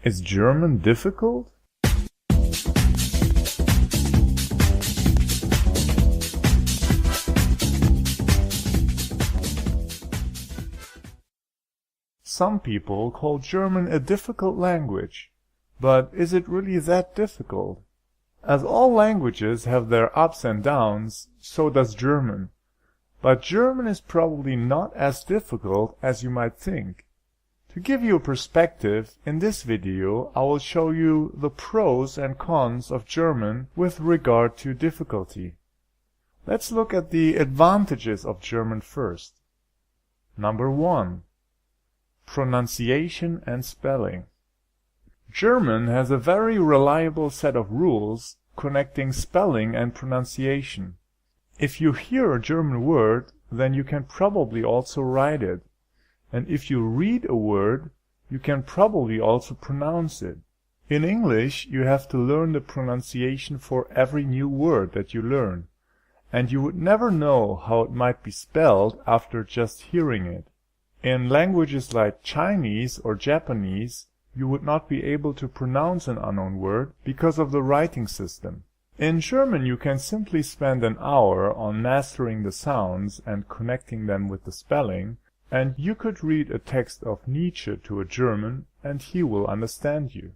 Is German difficult? Some people call German a difficult language, but is it really that difficult? As all languages have their ups and downs, so does German. But German is probably not as difficult as you might think. To give you a perspective, in this video I will show you the pros and cons of German with regard to difficulty. Let's look at the advantages of German first. Number 1. Pronunciation and spelling. German has a very reliable set of rules connecting spelling and pronunciation. If you hear a German word, then you can probably also write it. And if you read a word, you can probably also pronounce it. In English, you have to learn the pronunciation for every new word that you learn, and you would never know how it might be spelled after just hearing it. In languages like Chinese or Japanese, you would not be able to pronounce an unknown word because of the writing system. In German, you can simply spend an hour on mastering the sounds and connecting them with the spelling, and you could read a text of Nietzsche to a German and he will understand you.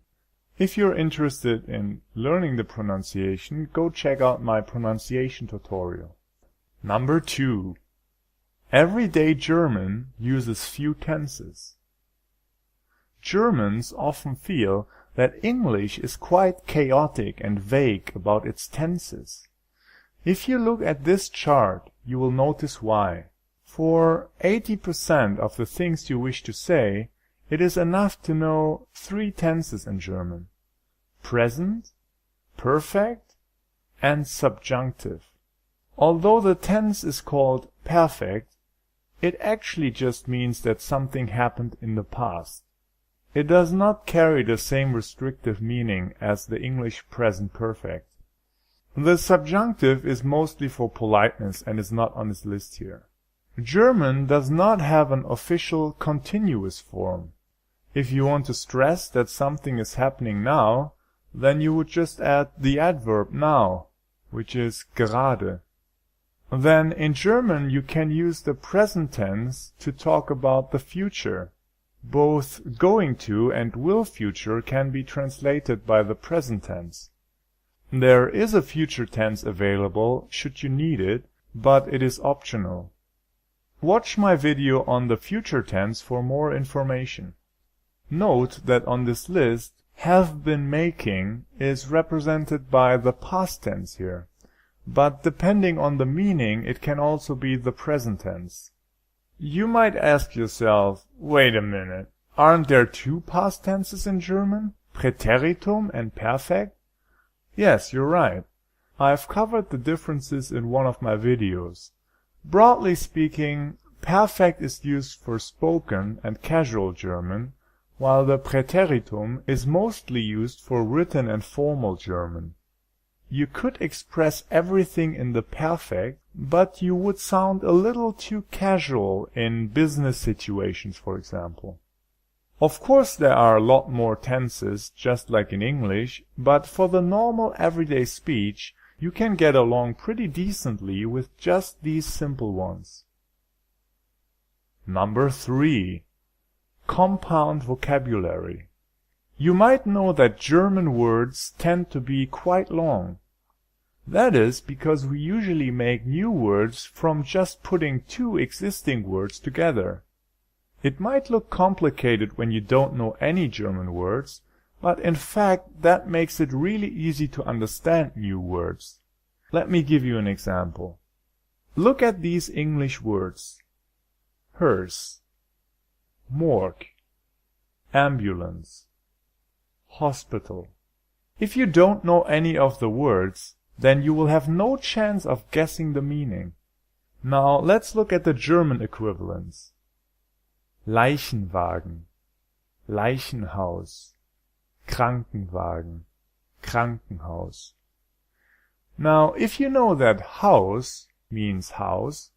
If you're interested in learning the pronunciation, go check out my pronunciation tutorial. Number 2. Everyday German uses few tenses. Germans often feel that English is quite chaotic and vague about its tenses. If you look at this chart, you will notice why. For 80% of the things you wish to say, it is enough to know 3 tenses in German: present, perfect, and subjunctive. Although the tense is called perfect, it actually just means that something happened in the past. It does not carry the same restrictive meaning as the English present perfect. The subjunctive is mostly for politeness and is not on this list here. German does not have an official continuous form. If you want to stress that something is happening now, then you would just add the adverb now, which is gerade. Then in German you can use the present tense to talk about the future. Both going to and will future can be translated by the present tense. There is a future tense available should you need it, but it is optional. Watch my video on the future tense for more information. Note that on this list, have been making is represented by the past tense here, but depending on the meaning it can also be the present tense. You might ask yourself, wait a minute, aren't there 2 past tenses in German, Präteritum and Perfekt? Yes, you're right. I've covered the differences in one of my videos. Broadly speaking, Perfekt is used for spoken and casual German, while the Präteritum is mostly used for written and formal German. You could express everything in the perfect, but you would sound a little too casual in business situations, for example. Of course there are a lot more tenses, just like in English, but for the normal everyday speech, you can get along pretty decently with just these simple ones. Number 3. Compound vocabulary. You might know that German words tend to be quite long. That is because we usually make new words from just putting 2 existing words together. It might look complicated when you don't know any German words, but in fact that makes it really easy to understand new words. Let me give you an example. Look at these English words: hearse, morgue, ambulance, hospital. If you don't know any of the words, then you will have no chance of guessing the meaning. Now let's look at the German equivalents. Leichenwagen, Leichenhaus, Krankenwagen, Krankenhaus. Now, if you know that Haus means house,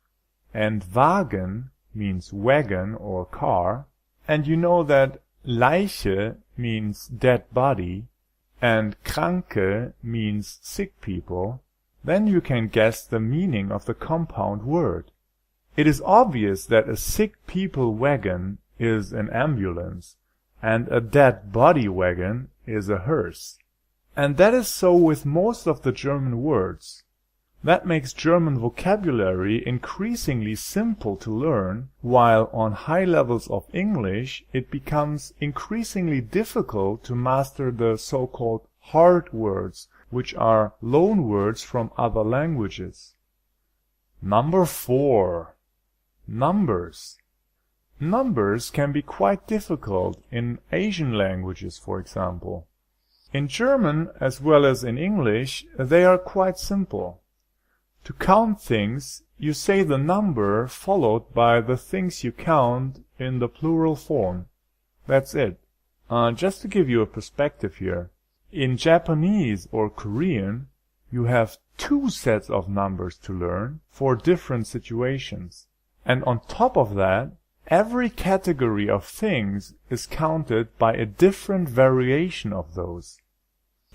and Wagen means wagon or car, and you know that Leiche means dead body and Kranke means sick people, then you can guess the meaning of the compound word. It is obvious that a sick people wagon is an ambulance and a dead body wagon is a hearse. And that is so with most of the German words. That makes German vocabulary increasingly simple to learn, while on high levels of English it becomes increasingly difficult to master the so-called hard words, which are loan words from other languages. Number 4. Numbers. Numbers can be quite difficult in Asian languages, for example. In German, as well as in English, they are quite simple. To count things, you say the number followed by the things you count in the plural form. That's it. Just to give you a perspective here, in Japanese or Korean, you have 2 sets of numbers to learn for different situations. And on top of that, every category of things is counted by a different variation of those.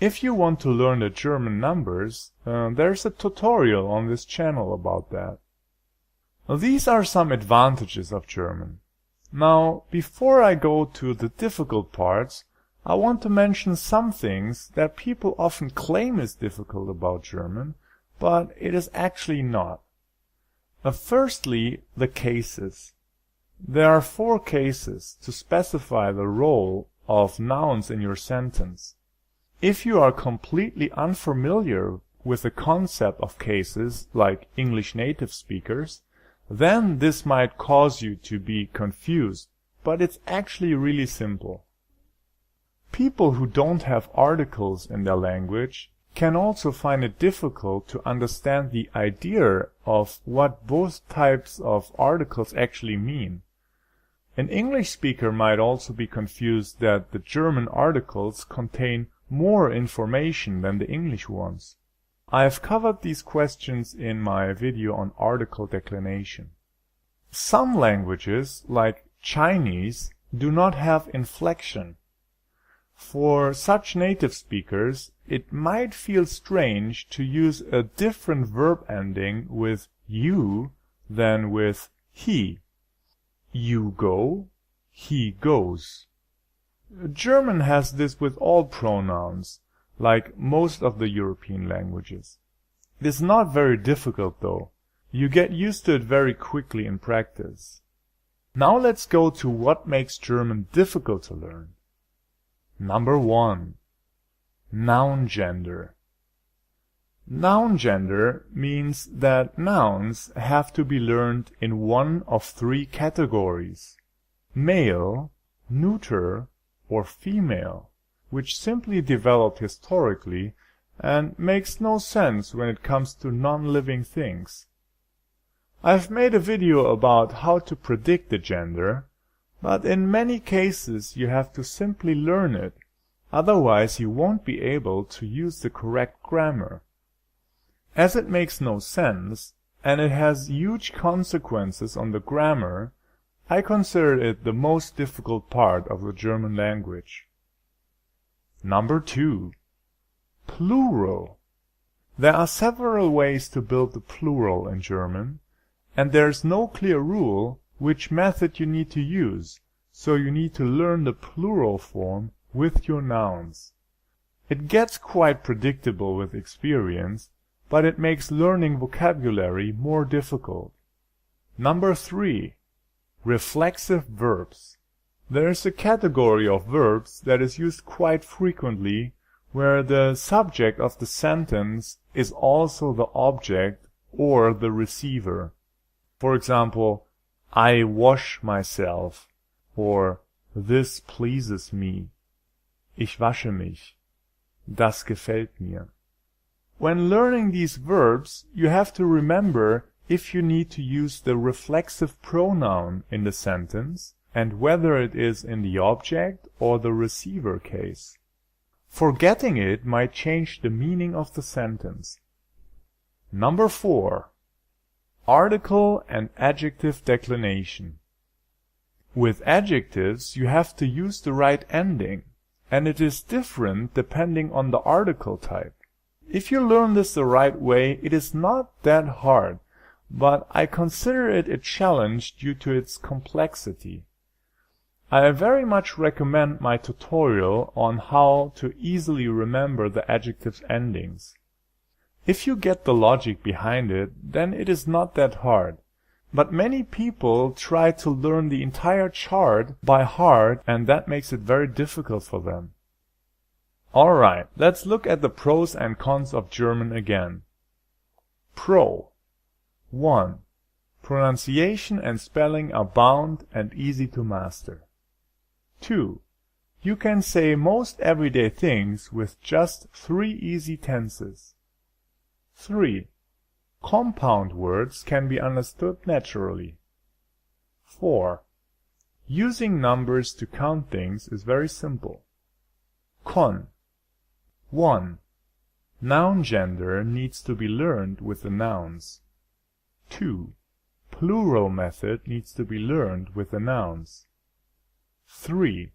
If you want to learn the German numbers, there's a tutorial on this channel about that. These are some advantages of German. Now, before I go to the difficult parts, I want to mention some things that people often claim is difficult about German, but it is actually not. Firstly, the cases. There are 4 cases to specify the role of nouns in your sentence. If you are completely unfamiliar with the concept of cases, like English native speakers, then this might cause you to be confused, but it's actually really simple. People who don't have articles in their language can also find it difficult to understand the idea of what both types of articles actually mean. An English speaker might also be confused that the German articles contain more information than the English ones. I have covered these questions in my video on article declination. Some languages, like Chinese, do not have inflection. For such native speakers, it might feel strange to use a different verb ending with you than with he. You go, he goes. German has this with all pronouns, like most of the European languages. It is not very difficult though. You get used to it very quickly in practice. Now let's go to what makes German difficult to learn. Number 1. Noun gender. Noun gender means that nouns have to be learned in one of 3 categories: male, neuter, or female, which simply developed historically and makes no sense when it comes to non-living things. I've made a video about how to predict the gender, but in many cases you have to simply learn it, otherwise you won't be able to use the correct grammar. As it makes no sense, and it has huge consequences on the grammar, I consider it the most difficult part of the German language. Number 2. Plural. There are several ways to build the plural in German, and there is no clear rule which method you need to use, so you need to learn the plural form with your nouns. It gets quite predictable with experience, but it makes learning vocabulary more difficult. Number 3. Reflexive verbs. There is a category of verbs that is used quite frequently where the subject of the sentence is also the object or the receiver. For example, I wash myself, or this pleases me. Ich wasche mich. Das gefällt mir. When learning these verbs, you have to remember if you need to use the reflexive pronoun in the sentence and whether it is in the object or the receiver case. Forgetting it might change the meaning of the sentence. Number 4. Article and adjective declination. With adjectives, you have to use the right ending. and it is different depending on the article type. If you learn this the right way, it is not that hard, but I consider it a challenge due to its complexity. I very much recommend my tutorial on how to easily remember the adjectives endings. If you get the logic behind it, then it is not that hard. But many people try to learn the entire chart by heart, and that makes it very difficult for them. Alright, let's look at the pros and cons of German again. Pro. 1. Pronunciation and spelling are bound and easy to master. 2. You can say most everyday things with just 3 easy tenses. 3. Compound words can be understood naturally. 4. Using numbers to count things is very simple. Con. 1. Noun gender needs to be learned with the nouns. 2. Plural method needs to be learned with the nouns. 3.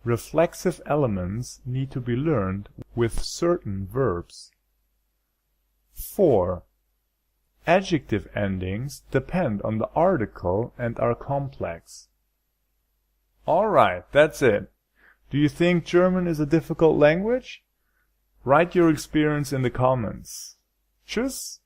Reflexive elements need to be learned with certain verbs. 4. Adjective endings depend on the article and are complex. Alright, that's it. Do you think German is a difficult language? Write your experience in the comments. Tschüss!